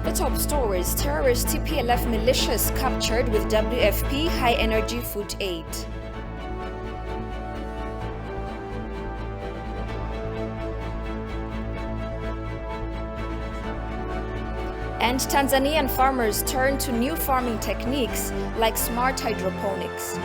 The top stories: terrorist TPLF militias captured with WFP high-energy food aid. And Tanzanian farmers turn to new farming techniques like smart hydroponics.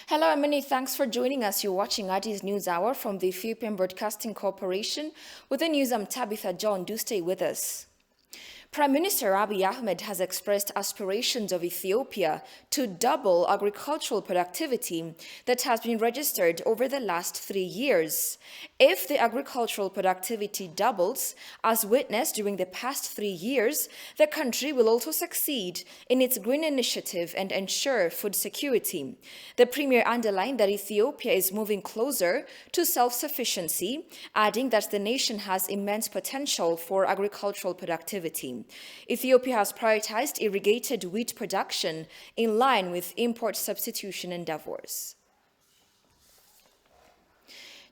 Hello and many thanks for joining us. You're watching Addis News Hour from the Ethiopian Broadcasting Corporation. With the news, I'm Tabitha John. Do stay with us. Prime Minister Abiy Ahmed has expressed aspirations of Ethiopia to double agricultural productivity that has been registered over the last 3 years. If the agricultural productivity doubles, as witnessed during the past 3 years, the country will also succeed in its green initiative and ensure food security. The Premier underlined that Ethiopia is moving closer to self-sufficiency, adding that the nation has immense potential for agricultural productivity. Ethiopia has prioritized irrigated wheat production in line with import substitution endeavors.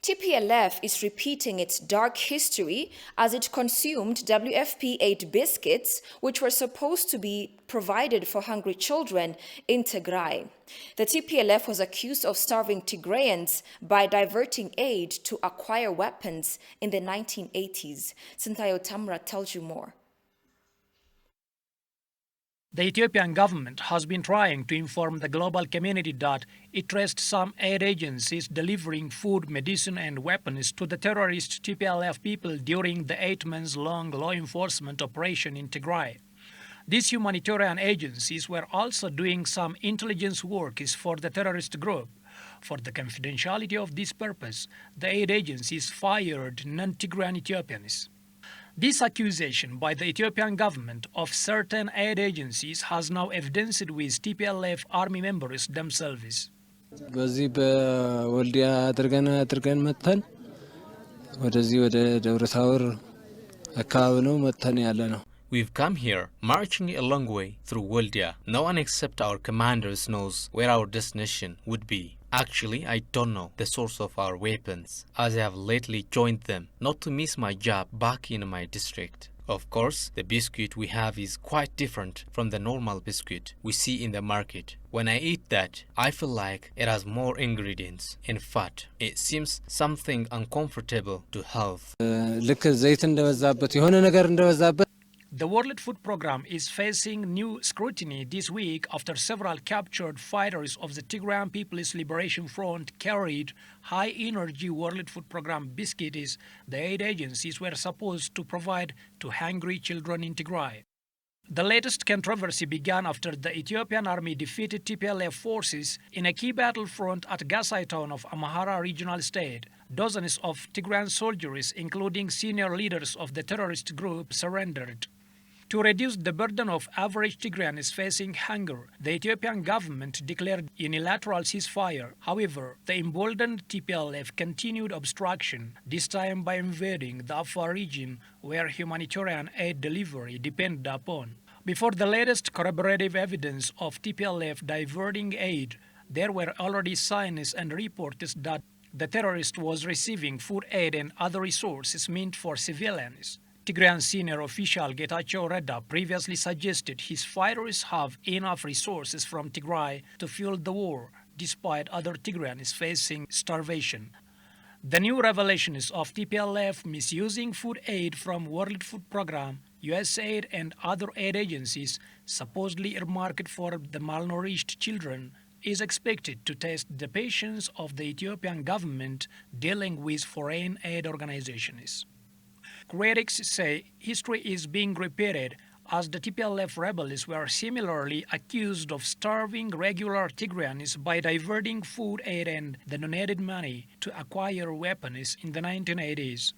TPLF is repeating its dark history as it consumed WFP aid biscuits, which were supposed to be provided for hungry children in Tigray. The TPLF was accused of starving Tigrayans by diverting aid to acquire weapons in the 1980s. Sintayo Tamra tells you more. The Ethiopian government has been trying to inform the global community that it traced some aid agencies delivering food, medicine, and weapons to the terrorist TPLF people during the 8 months-long law enforcement operation in Tigray. These humanitarian agencies were also doing some intelligence work for the terrorist group. For the confidentiality of this purpose, the aid agencies fired non-Tigrayan Ethiopians. This accusation by the Ethiopian government of certain aid agencies has now evidenced with TPLF army members themselves. በዚህ በወልዲያ አድርገን መተን ወደዚህ ወደ ደብረ ታቦር አካባቢ ነው መተን ያለ ነው። We've come here, marching a long way through Waldia. No one except our commanders knows where our destination would be. Actually, I don't know the source of our weapons, as I have lately joined them, not to miss my job back in my district. Of course, the biscuit we have is quite different from the normal biscuit we see in the market. When I eat that, I feel like it has more ingredients and fat. It seems something uncomfortable to health. ልክ ዘይት እንደበዛበት የሆነ ነገር እንደበዛበት The World Food Programme is facing new scrutiny this week after several captured fighters of the Tigrayan People's Liberation Front carried high-energy World Food Programme biscuits the aid agencies were supposed to provide to hungry children in Tigray. The latest controversy began after the Ethiopian army defeated TPLF forces in a key battlefront at Gasai town of Amhara regional state. Dozens of Tigrayan soldiers, including senior leaders of the terrorist group, surrendered. To reduce the burden of average Tigrayans facing hunger, the Ethiopian government declared unilateral ceasefire. However, the emboldened TPLF continued obstruction, this time by invading the Afar region where humanitarian aid delivery depended upon. Before the latest corroborative evidence of TPLF diverting aid, there were already signs and reports that the terrorist was receiving food aid and other resources meant for civilians. Tigrayan senior official Getachew Reda previously suggested his fighters have enough resources from Tigray to fuel the war, despite other Tigrayans facing starvation. The new revelations of TPLF misusing food aid from World Food Programme, USAID, and other aid agencies supposedly earmarked for the malnourished children is expected to test the patience of the Ethiopian government dealing with foreign aid organizations. Critics say history is being repeated as the TPLF rebels were similarly accused of starving regular Tigrayans by diverting food aid and the donated money to acquire weapons in the 1980s.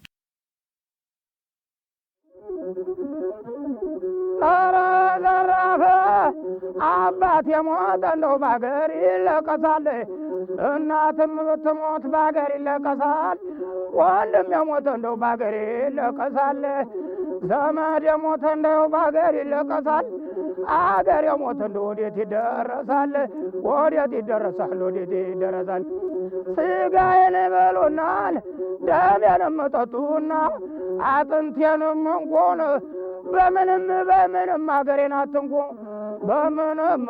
አባት የሞተ እንደው ባገር ይለቀሳል እናትም ብትሞት ባገር ይለቀሳል ወንድም የሞተ እንደው ባገር ይለቀሳል ዘመድ የሞተ እንደው ባገር ይለቀሳል አገር የሞተ እንደው ወዴት ይደረሳል ወዴት ይደረሳል ወዴት ይደረሳል ስጋዬን በሉናል ደሜንም ጠጡና አጥንቴንም እንኳን በምንም አገሬን አትንኩ በምንም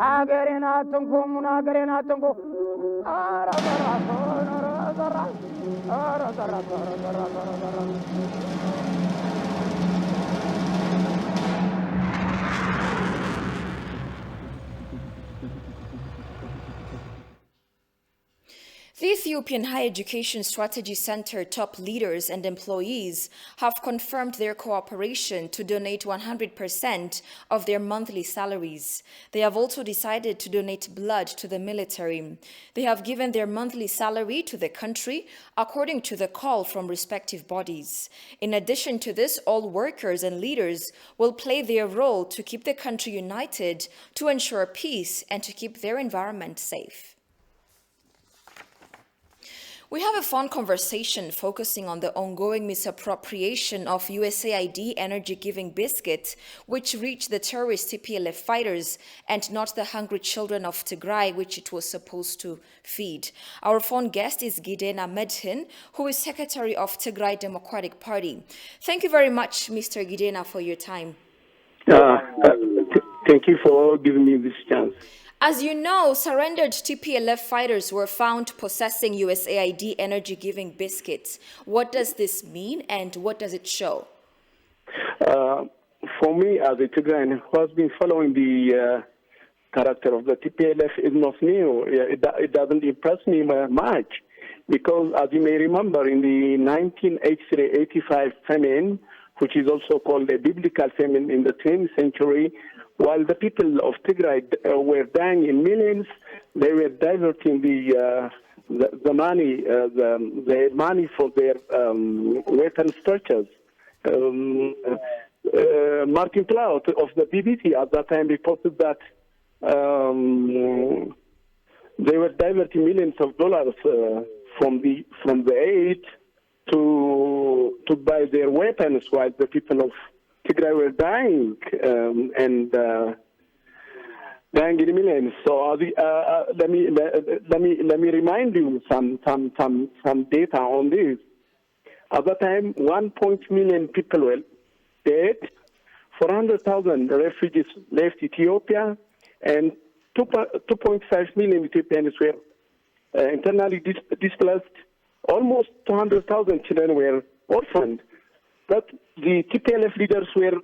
አገሬን አትንኩ አገሬን አትንኩ ኧረ ዘራ The Ethiopian Higher Education Strategy Center top leaders and employees have confirmed their cooperation to donate 100% of their monthly salaries. They have also decided to donate blood to the military. They have given their monthly salary to the country according to the call from respective bodies. In addition to this, all workers and leaders will play their role to keep the country united, to ensure peace, and to keep their environment safe. We have a fun conversation focusing on the ongoing misappropriation of USAID energy-giving biscuits, which reached the terrorist TPLF fighters and not the hungry children of Tigray, which it was supposed to feed. Our phone guest is Gidena Medhin, who is Secretary of Tigray Democratic Party. Thank you very much, Mr. Gidena, for your time. Thank you for giving me this chance. As you know, surrendered TPLF fighters were found possessing USAID energy-giving biscuits. What does this mean and what does it show? For me, as a Tigrayan who has been following the character of the TPLF, is not new. It doesn't impress me much because, as you may remember, in the 1983-85 famine, which is also called a biblical famine in the 20th century, while the people of Tigray were dying in millions, they were diverting the money, the money for their weapons purchase. Martin Plaut of the BBC at that time reported that they were diverting millions of dollars from the aid to buy their weapons, while the people of Tigray were dying and dying in millions. So let me remind you some data on this. At that time, 1 million people were dead, 400,000 refugees left Ethiopia, and 2.5 million Ethiopians were internally displaced. Almost 200,000 children were orphaned. But the TPLF leaders were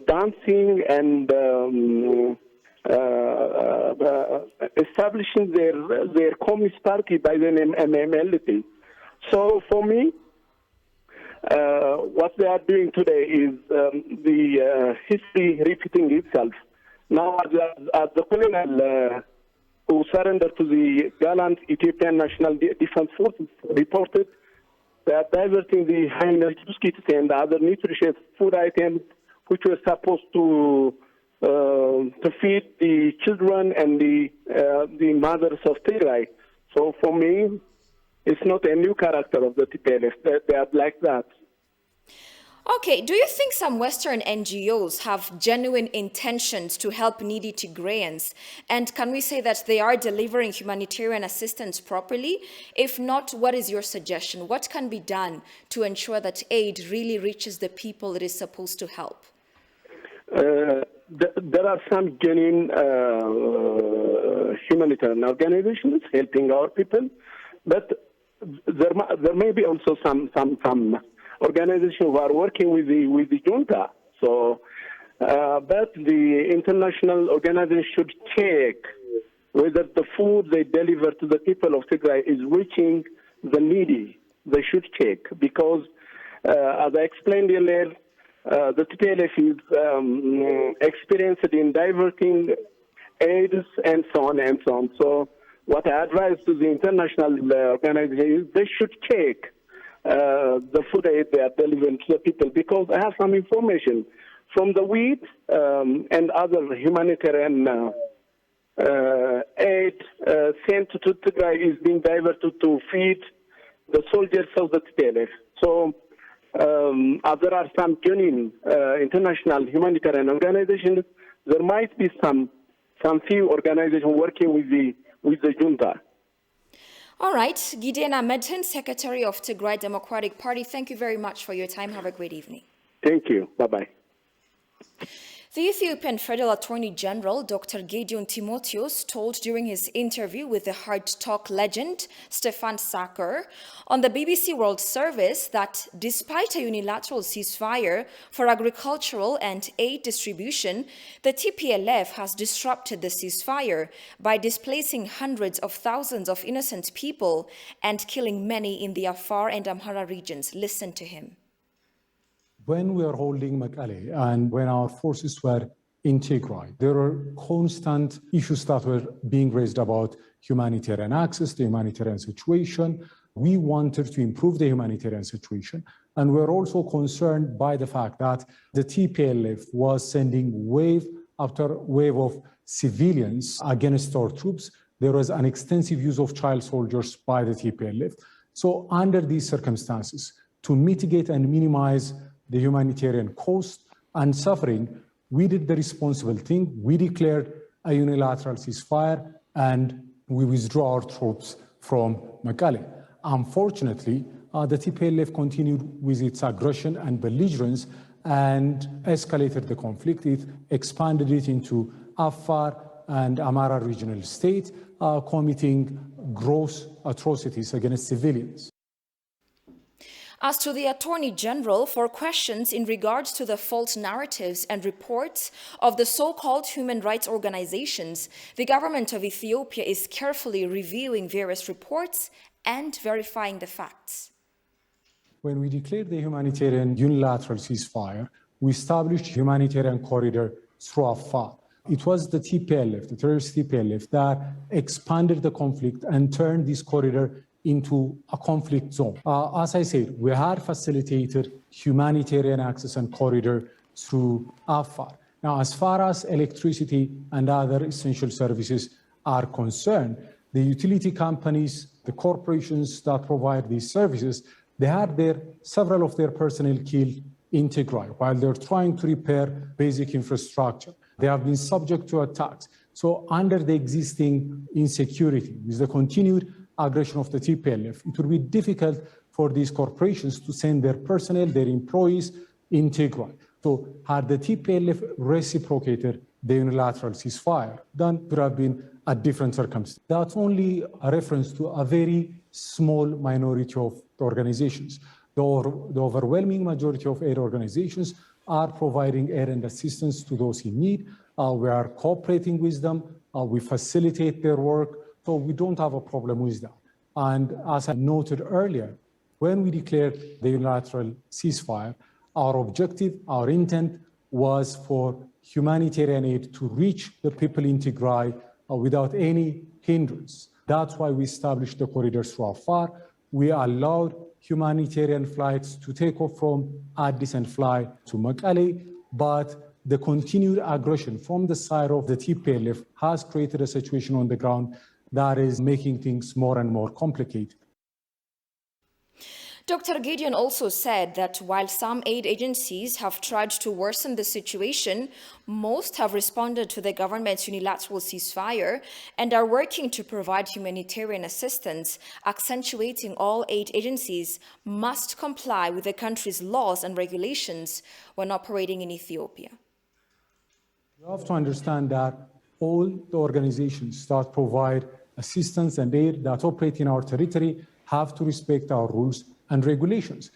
dancing and establishing their communist party by the name MMLT. So for me, what they are doing today is the history repeating itself. Now, as the colonel who surrendered to the gallant Ethiopian National Defense Forces reported, they are diverting the high energy biscuits and other nutritious food items which were supposed to feed the children and the mothers of Tigray. So for me, it's not a new character of the TPLF. They are like that. Okay, do you think some Western NGOs have genuine intentions to help needy Tigrayans? And can we say that they are delivering humanitarian assistance properly? If not, what is your suggestion? What can be done to ensure that aid really reaches the people it is supposed to help? There are some genuine humanitarian organizations helping our people, but there may be also some organizations who are working with the junta. So, but the international organization should check whether the food they deliver to the people of Tigray is reaching the needy. They should check because, as I explained earlier, the TPLF is experienced in diverting aids and so on and so on. So, what I advise to the international organizations is they should check the food aid they are delivering to the people, because I have some information from the wheat and other humanitarian aid sent to Tigray is being diverted to feed the soldiers of the TPLF. So there are some genuine international humanitarian organizations. There might be some few organizations working with the junta. All right, Gideon Ahmedhan, Secretary of Tigray Democratic Party, thank you very much for your time. Have a great evening. Thank you. Bye-bye. The Ethiopian Federal Attorney General, Dr. Gideon Timotheos, told during his interview with the Hard Talk legend, Stefan Sacker, on the BBC World Service that despite a unilateral ceasefire for agricultural and aid distribution, the TPLF has disrupted the ceasefire by displacing hundreds of thousands of innocent people and killing many in the Afar and Amhara regions. Listen to him. When we are holding Mekelle and when our forces were in Tigray, there were constant issues that were being raised about humanitarian access, the humanitarian situation. We wanted to improve the humanitarian situation. And we're also concerned by the fact that the TPLF was sending wave after wave of civilians against our troops. There was an extensive use of child soldiers by the TPLF. So under these circumstances, to mitigate and minimize the humanitarian cost and suffering, we did the responsible thing. We declared a unilateral ceasefire and we withdrew our troops from Mekelle. Unfortunately, the TPLF continued with its aggression and belligerence and escalated the conflict. It expanded it into Afar and Amhara regional state, committing gross atrocities against civilians. As to the Attorney General, for questions in regards to the false narratives and reports of the so-called human rights organizations, the government of Ethiopia is carefully reviewing various reports and verifying the facts. When we declared the humanitarian unilateral ceasefire, we established a humanitarian corridor through Afar. It was the TPLF, the terrorist TPLF, that expanded the conflict and turned this corridor into a conflict zone. As I said, we had facilitated humanitarian access and corridor through Afar. Now, as far as electricity and other essential services are concerned, the utility companies, the corporations that provide these services, they had several of their personnel killed in Tigray while they're trying to repair basic infrastructure. They have been subject to attacks. So under the existing insecurity, with the continued aggression of the TPLF, it would be difficult for these corporations to send their personnel, their employees in Tigray. So had the TPLF reciprocated the unilateral ceasefire, then it would have been a different circumstance. That's only a reference to a very small minority of organizations. The overwhelming majority of aid organizations are providing aid and assistance to those in need. We are cooperating with them. We facilitate their work. So we don't have a problem with that. And as I noted earlier, when we declared the unilateral ceasefire, our objective, our intent was for humanitarian aid to reach the people in Tigray without any hindrance. That's why we established the corridors through Afar. We allowed humanitarian flights to take off from Addis and fly to Mekelle, but the continued aggression from the side of the TPLF has created a situation on the ground that is making things more and more complicated. Dr. Gideon also said that while some aid agencies have tried to worsen the situation, most have responded to the government's unilateral ceasefire and are working to provide humanitarian assistance, accentuating all aid agencies must comply with the country's laws and regulations when operating in Ethiopia. You have to understand that all the organizations that provide assistance and aid that operate in our territory have to respect our rules and regulations.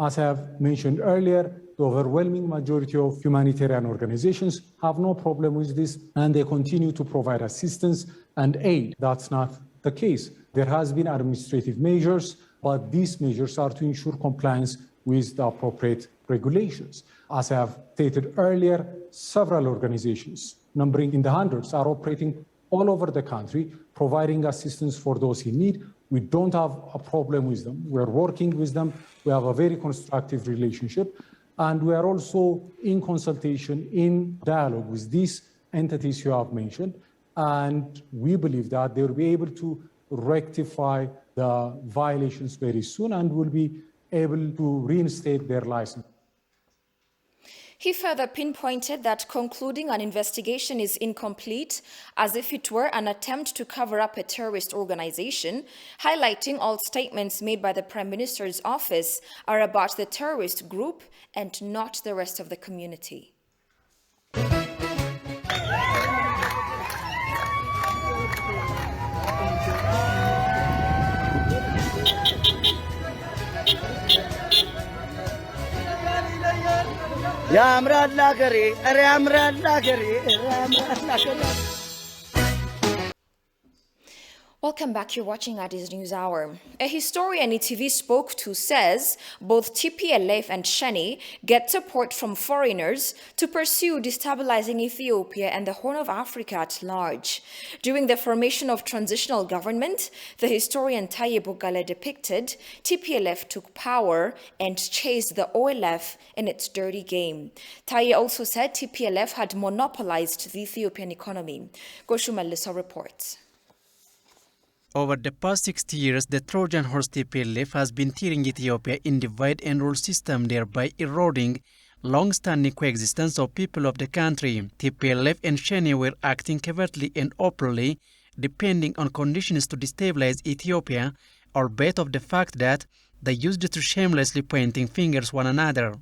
As I have mentioned earlier, the overwhelming majority of humanitarian organizations have no problem with this, and they continue to provide assistance and aid. That's not the case. There has been administrative measures, but these measures are to ensure compliance with the appropriate regulations. As I have stated earlier, several organizations, numbering in the hundreds, are operating all over the country, providing assistance for those in need. We don't have a problem with them. We're working with them. We have a very constructive relationship. And we are also in consultation, in dialogue with these entities you have mentioned. And we believe that they will be able to rectify the violations very soon and will be able to reinstate their license. He further pinpointed that concluding an investigation is incomplete, as if it were an attempt to cover up a terrorist organization, highlighting all statements made by the Prime Minister's office are about the terrorist group and not the rest of the community. Welcome back. You're watching Addis News Hour. A historian ETV spoke to says both TPLF and Sheni get support from foreigners to pursue destabilizing Ethiopia and the Horn of Africa at large. During the formation of transitional government, the historian Taye Bogale depicted TPLF took power and chased the OLF in its dirty game. Taye also said TPLF had monopolized the Ethiopian economy. Goshu Melissa reports. Over the past 60 years, the Trojan horse TPLF has been tearing Ethiopia in divide and rule system, thereby eroding long-standing coexistence of people of the country. TPLF and Sheni were acting covertly and openly, depending on conditions to destabilize Ethiopia, albeit of the fact that they used to shamelessly pointing fingers one another.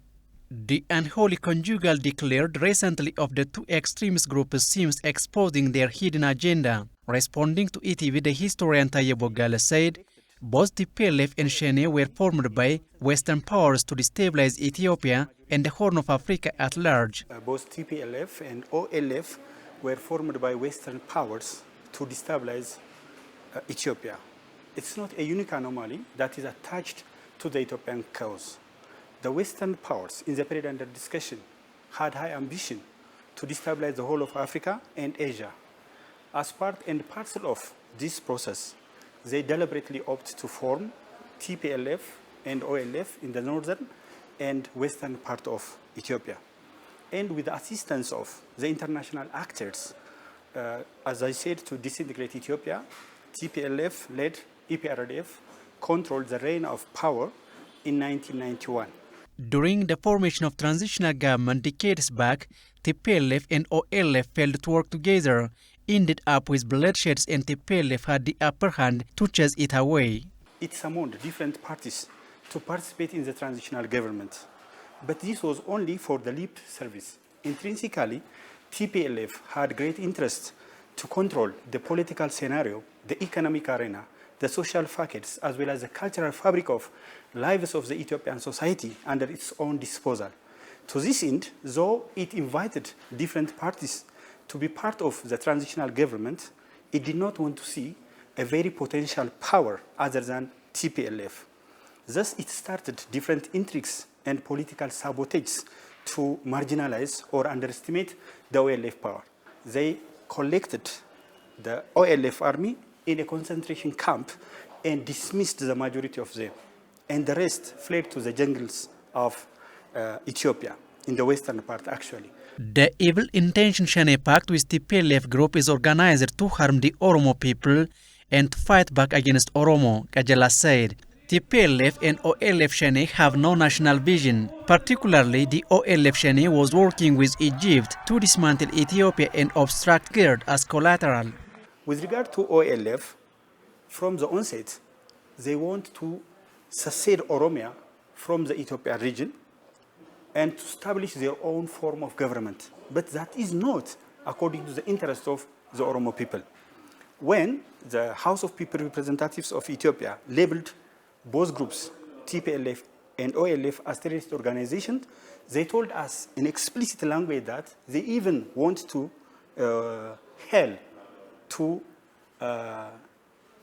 The unholy conjugal declared recently of the two extremist groups seems exposing their hidden agenda. Responding to ETV, the historian Taye Bogale said both TPLF and Sheni were formed by Western powers to destabilize Ethiopia and the Horn of Africa at large. Both TPLF and OLF were formed by Western powers to destabilize Ethiopia. It's not a unique anomaly that is attached to the Ethiopian cause. The Western powers, in the period under discussion, had high ambition to destabilize the whole of Africa and Asia. As part and parcel of this process, they deliberately opt to form TPLF and OLF in the northern and western part of Ethiopia. And with the assistance of the international actors, as I said, to disintegrate Ethiopia, TPLF-led EPRDF controlled the reign of power in 1991. During the formation of transitional government decades back, TPLF and OLF failed to work together, ended up with bloodsheds, and TPLF had the upper hand to chase it away. It summoned different parties to participate in the transitional government. But this was only for the lip service. Intrinsically, TPLF had great interest to control the political scenario, the economic arena, the social facets, as well as the cultural fabric of lives of the Ethiopian society under its own disposal. To this end, though it invited different parties to be part of the transitional government, it did not want to see a very potential power other than TPLF. Thus, it started different intrigues and political sabotages to marginalize or underestimate the OLF power. They collected the OLF army in a concentration camp and dismissed the majority of them. And the rest fled to the jungles of Ethiopia, in the western part actually. The evil intention Sheni pact with TPLF group is organized to harm the Oromo people and to fight back against Oromo, Kajala said. TPLF and OLF Sheni have no national vision. Particularly, the OLF Sheni was working with Egypt to dismantle Ethiopia and obstruct GERD as collateral. With regard to OLF, from the onset, they want to secede Oromia from the Ethiopian region and to establish their own form of government. But that is not according to the interest of the Oromo people. When the House of People Representatives of Ethiopia labeled both groups, TPLF and OLF, as terrorist organizations, they told us in explicit language that they even want to help to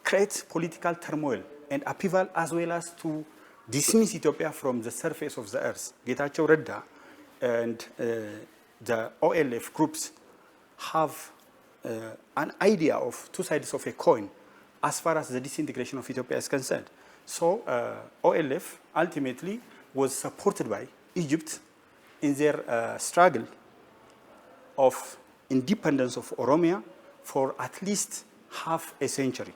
create political turmoil and upheaval, as well as to dismiss Ethiopia from the surface of the earth. Getachew Redda and the OLF groups have an idea of two sides of a coin. as far as the disintegration of Ethiopia is concerned. So OLF ultimately was supported by Egypt in their struggle of independence of Oromia for at least half a century.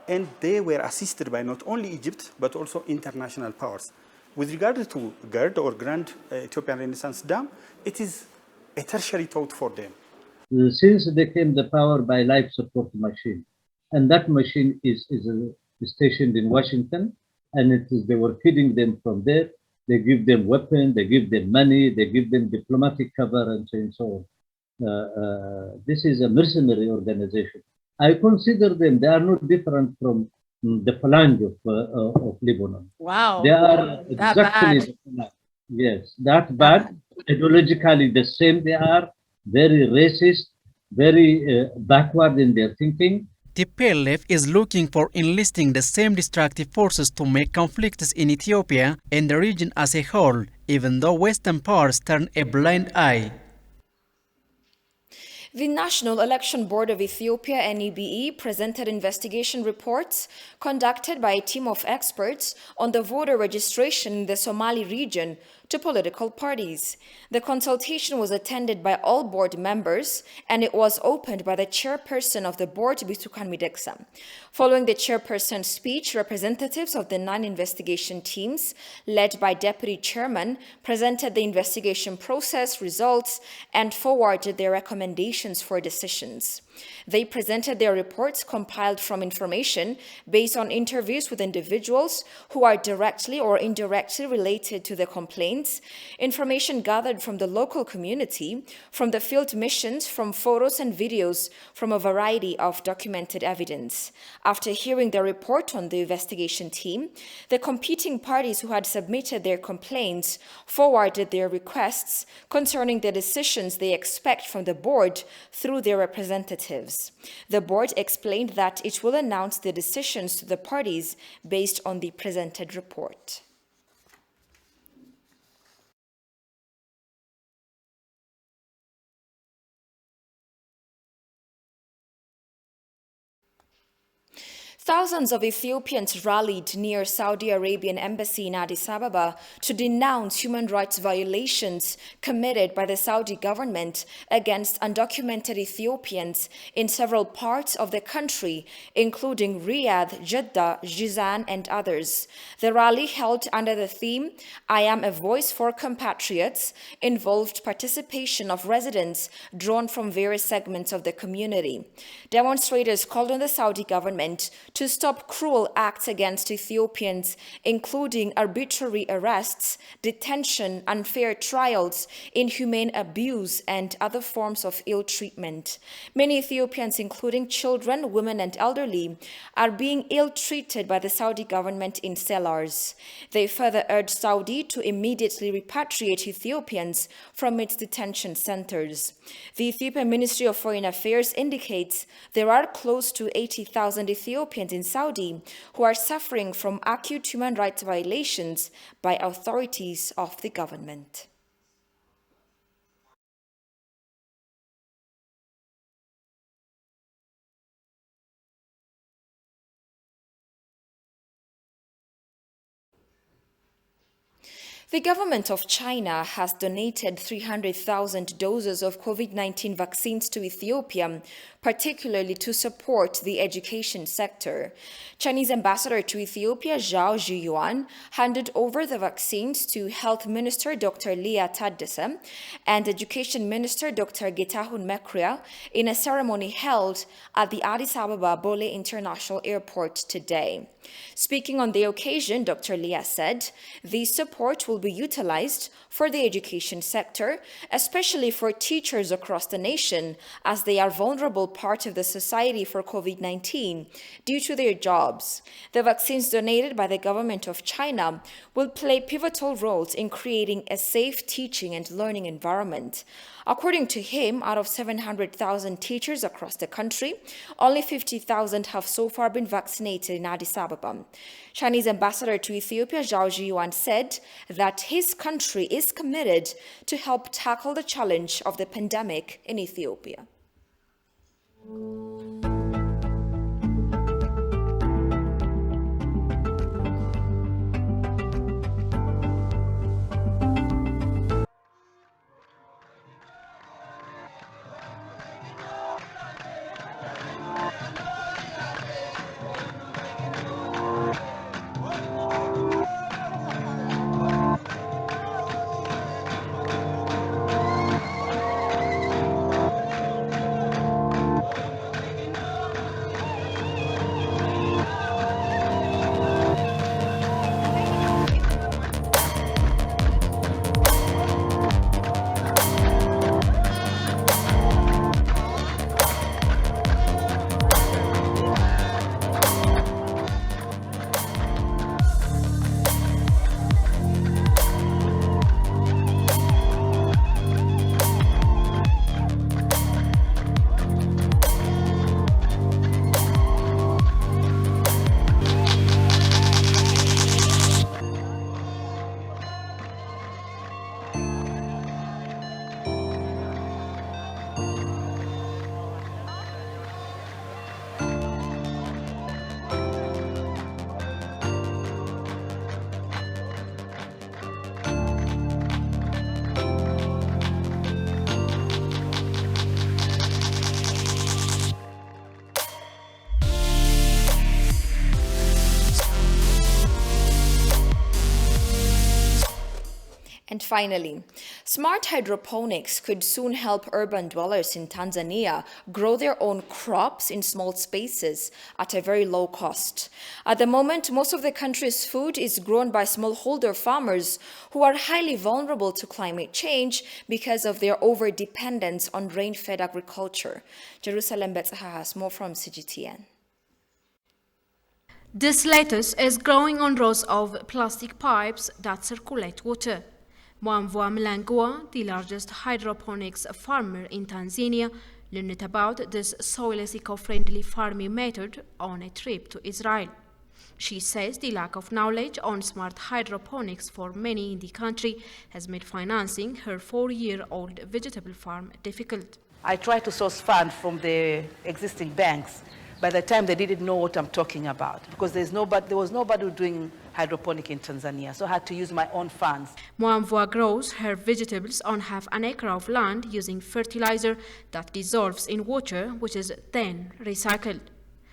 And they were assisted by not only Egypt, but also international powers. With regard to GERD, or Grand Ethiopian Renaissance Dam, it is a tertiary thought for them. Since they came the power by life support machine, and that machine is stationed in Washington, and they were feeding them from there. They give them weapons, they give them money, they give them diplomatic cover, and so on. This is a mercenary organization. I consider them, they are not different from the Phalange of Lebanon. Wow. They are That exactly bad. the Phalange. Yes, that bad. Ideologically the same they are, very racist, very backward in their thinking. TPLF is looking for enlisting the same destructive forces to make conflicts in Ethiopia and the region as a whole, even though Western powers turn a blind eye. The National Election Board of Ethiopia, NEBE, presented investigation reports conducted by a team of experts on the voter registration in the Somali region to political parties. The consultation was attended by all board members, and it was opened by the chairperson of the board, Bitukan Mideksa. Following the chairperson's speech, representatives of the 9 investigation teams, led by Deputy Chairman, presented the investigation process, results, and forwarded their recommendations for decisions. They presented their reports compiled from information based on interviews with individuals who are directly or indirectly related to the complaints, information gathered from the local community, from the field missions, from photos and videos, from a variety of documented evidence. After hearing the report on the investigation team, the competing parties who had submitted their complaints forwarded their requests concerning the decisions they expect from the board through their representatives. The board explained that it will announce the decisions to the parties based on the presented report. Thousands of Ethiopians rallied near Saudi Arabian embassy in Addis Ababa to denounce human rights violations committed by the Saudi government against undocumented Ethiopians in several parts of the country, including Riyadh, Jeddah, Jizan, and others. The rally, held under the theme, "I am a voice for compatriots," involved participation of residents drawn from various segments of the community. Demonstrators called on the Saudi government to stop cruel acts against Ethiopians, including arbitrary arrests, detention, unfair trials, inhumane abuse, and other forms of ill treatment. Many Ethiopians, including children, women, and elderly, are being ill-treated by the Saudi government in cellars. They further urged Saudi to immediately repatriate Ethiopians from its detention centers. The Ethiopian Ministry of Foreign Affairs indicates there are close to 80,000 Ethiopians in Saudi who are suffering from acute human rights violations by authorities of the government. The government of China has donated 300,000 doses of COVID-19 vaccines to Ethiopia, particularly to support the education sector. Chinese ambassador to Ethiopia, Zhao Zhiyuan, handed over the vaccines to Health Minister Dr. Lia Taddese and Education Minister Dr. Getahun Mekria in a ceremony held at the Addis Ababa Bole International Airport today. Speaking on the occasion, Dr. Lia said, "The support will be utilized for the education sector, especially for teachers across the nation, as they are vulnerable part of the society for COVID-19 due to their jobs. The vaccines donated by the government of China will play pivotal roles in creating a safe teaching and learning environment." According to him, out of 700,000 teachers across the country, only 50,000 have so far been vaccinated in Addis Ababa. Chinese ambassador to Ethiopia, Zhao Zhiyuan, said that his country is committed to help tackle the challenge of the pandemic in Ethiopia. finally, smart hydroponics could soon help urban dwellers in Tanzania grow their own crops in small spaces at a very low cost. At the moment, most of the country's food is grown by smallholder farmers who are highly vulnerable to climate change because of their over-dependence on rain-fed agriculture. Jerusalem Betzaha has more from CGTN. This lettuce is growing on rows of plastic pipes that circulate water. Mwamvua Mlangua, the largest hydroponics farmer in Tanzania, learned about this soilless eco-friendly farming method on a trip to Israel. She says the lack of knowledge on smart hydroponics for many in the country has made financing her 4-year-old vegetable farm difficult. I tried to source funds from the existing banks. By the time they didn't know what I'm talking about, because there was nobody doing hydroponic in Tanzania, so I had to use my own funds. Mwamvua grows her vegetables on half an acre of land using fertilizer that dissolves in water, which is then recycled.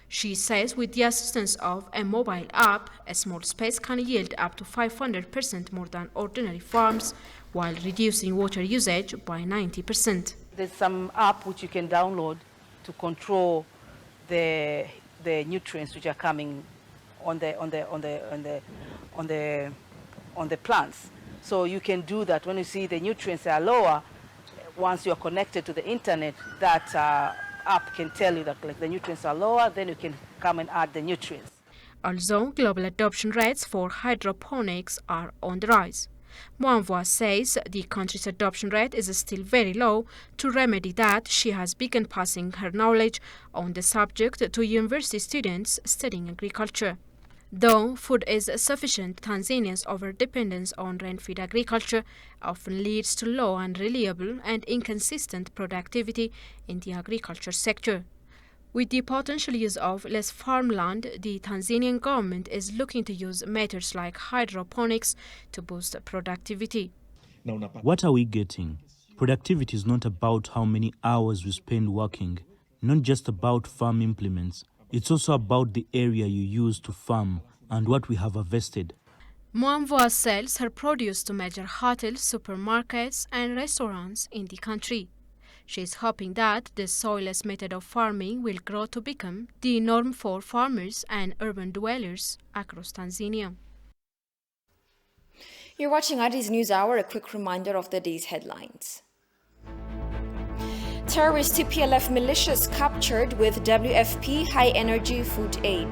She says with the assistance of a mobile app, a small space can yield up to 500% more than ordinary farms, while reducing water usage by 90%. There's some app which you can download to control the nutrients which are coming on the plants. So you can do that when you see the nutrients are lower. Once you are connected to the internet, that app can tell you that like, the nutrients are lower, then you can come and add the nutrients. Although global adoption rates for hydroponics are on the rise, Mwamvua says the country's adoption rate is still very low. To remedy that, she has begun passing her knowledge on the subject to university students studying agriculture. Though food is sufficient, Tanzania's overdependence on rain-fed agriculture often leads to low, unreliable and inconsistent productivity in the agriculture sector. With the potential use of less farmland, the Tanzanian government is looking to use methods like hydroponics to boost productivity. What are we getting? Productivity is not about how many hours we spend working, not just about farm implements. It's also about the area you use to farm and what we have harvested. Mwamvua sells her produce to major hotels, supermarkets and restaurants in the country. She is hoping that this soilless method of farming will grow to become the norm for farmers and urban dwellers across Tanzania. You're watching Addis News Hour, a quick reminder of the day's headlines. Terrorist TPLF militias captured with WFP high-energy food aid.